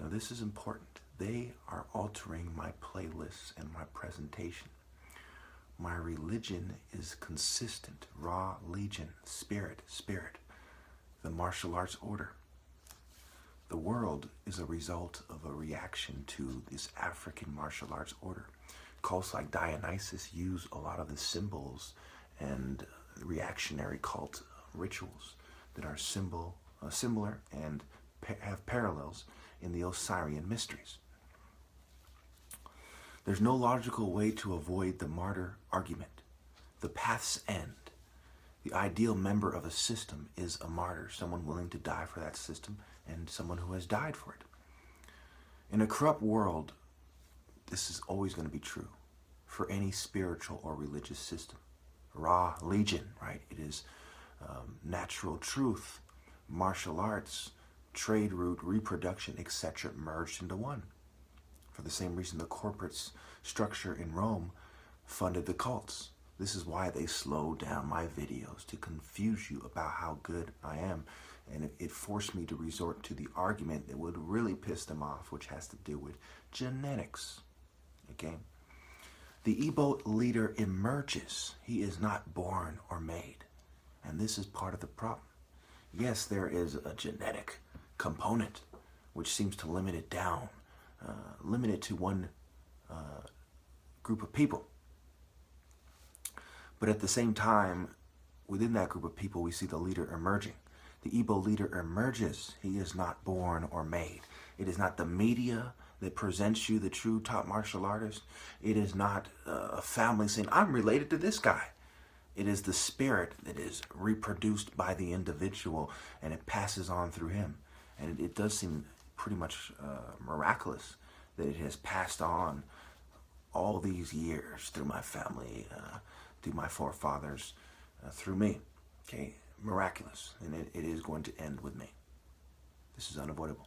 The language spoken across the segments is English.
Now this is important. They are altering my playlists and my presentation. My religion is consistent. Ra, legion, spirit, the martial arts order. The world is a result of a reaction to this African martial arts order. Cults like Dionysus use a lot of the symbols and reactionary cult rituals that are similar and have parallels in the Osirian mysteries. There's no logical way to avoid the martyr argument. The path's end. The ideal member of a system is a martyr, someone willing to die for that system and someone who has died for it. In a corrupt world, this is always going to be true for any spiritual or religious system. Ra, legion, right? It is natural truth, martial arts, trade route, reproduction, etc. merged into one. For the same reason the corporate structure in Rome funded the cults. This is why they slow down my videos, to confuse you about how good I am. And it forced me to resort to the argument that would really piss them off, which has to do with genetics. Okay? The Igbo leader emerges. He is not born or made. And this is part of the problem. Yes, there is a genetic component which seems to limit it down, limit it to one group of people. But at the same time, within that group of people, we see the leader emerging. The Igbo leader emerges. He is not born or made. It is not the media that presents you the true top martial artist. It is not a family saying, I'm related to this guy. It is the spirit that is reproduced by the individual, and it passes on through him. And it does seem pretty much miraculous that it has passed on all these years through my family, through my forefathers, through me. Okay, miraculous. And it is going to end with me. This is unavoidable.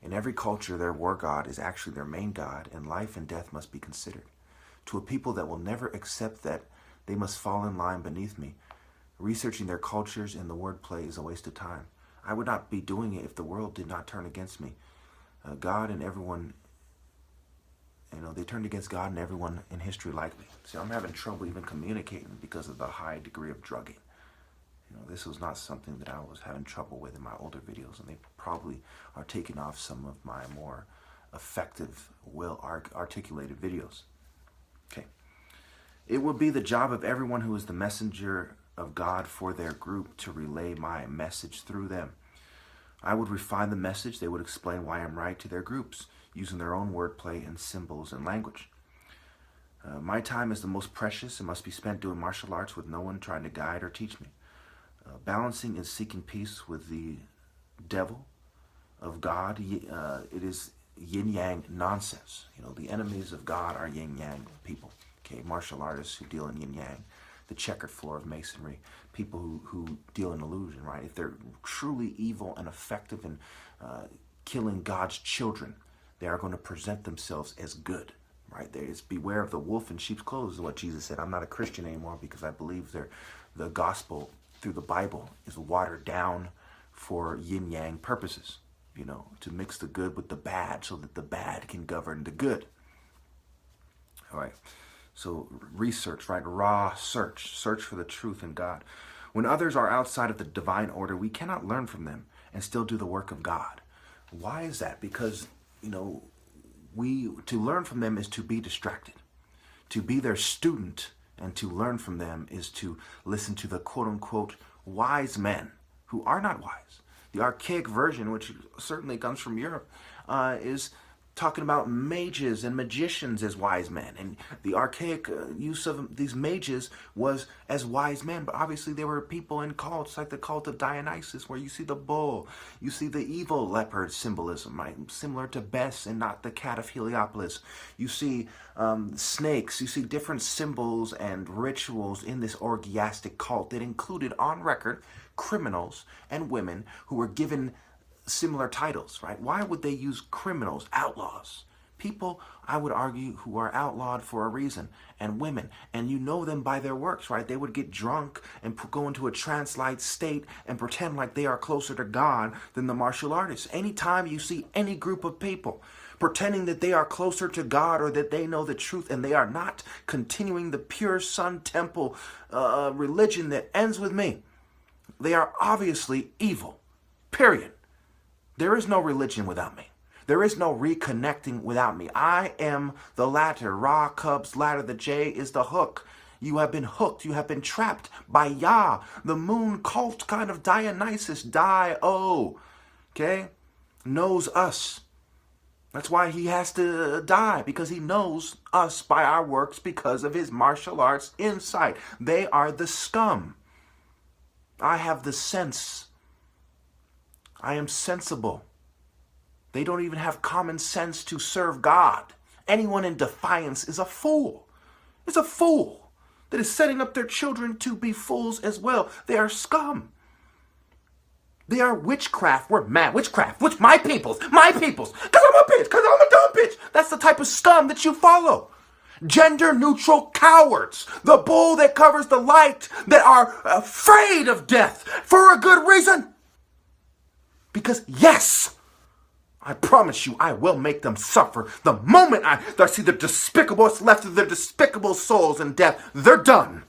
In every culture, their war god is actually their main god, and life and death must be considered. To a people that will never accept that they must fall in line beneath me, researching their cultures and the wordplay is a waste of time. I would not be doing it if the world did not turn against me. God and everyone, they turned against God and everyone in history like me. See, I'm having trouble even communicating because of the high degree of drugging. This was not something that I was having trouble with in my older videos, and they probably are taking off some of my more effective, well-articulated videos. Okay. It would be the job of everyone who is the messenger of God for their group to relay my message through them. I would refine the message. They would explain why I'm right to their groups, using their own wordplay and symbols and language. My time is the most precious and must be spent doing martial arts with no one trying to guide or teach me. Balancing and seeking peace with the devil of God, it is yin-yang nonsense. The enemies of God are yin-yang people. Okay, martial artists who deal in yin-yang, the checkered floor of masonry, people who deal in illusion, right? If they're truly evil and effective in killing God's children, they are going to present themselves as good, right? There is beware of the wolf in sheep's clothes, is what Jesus said. I'm not a Christian anymore because I believe the gospel through the Bible is watered down for yin-yang purposes, to mix the good with the bad so that the bad can govern the good. All right. So research, right? Raw search for the truth in God. When others are outside of the divine order, we cannot learn from them and still do the work of God. Why is that? Because, to learn from them is to be distracted. To be their student and to learn from them is to listen to the quote-unquote wise men who are not wise. The archaic version, which certainly comes from Europe, is talking about mages and magicians as wise men. And the archaic use of these mages was as wise men. But obviously there were people in cults like the cult of Dionysus where you see the bull, you see the evil leopard symbolism, right? Similar to Bess and not the cat of Heliopolis. You see snakes, you see different symbols and rituals in this orgiastic cult that included on record criminals and women who were given similar titles, right? Why would they use criminals, outlaws, People, I would argue, who are outlawed for a reason, and women, and you know them by their works, right? They would get drunk and go into a trance-like state and pretend like they are closer to God than the martial artists. Anytime you see any group of people pretending that they are closer to God or that they know the truth and they are not continuing the pure Sun Temple religion that ends with me, they are obviously evil, period. There is no religion without me. There is no reconnecting without me. I am the ladder. Ra, Cubs, ladder. The J is the hook. You have been hooked. You have been trapped by Yah, the moon cult kind of Dionysus. Dio, okay, knows us. That's why he has to die, because he knows us by our works because of his martial arts insight. They are the scum. I have the sense. I am sensible. They don't even have common sense to serve God. Anyone in defiance is a fool. Is a fool that is setting up their children to be fools as well. They are scum. They are witchcraft. We're mad. Witchcraft. Which my peoples. Because I'm a bitch. Because I'm a dumb bitch. That's the type of scum that you follow. Gender-neutral cowards. The bull that covers the light, that are afraid of death for a good reason. Because yes, I promise you, I will make them suffer. The moment I see the despicable, what's left of their despicable souls in death, they're done.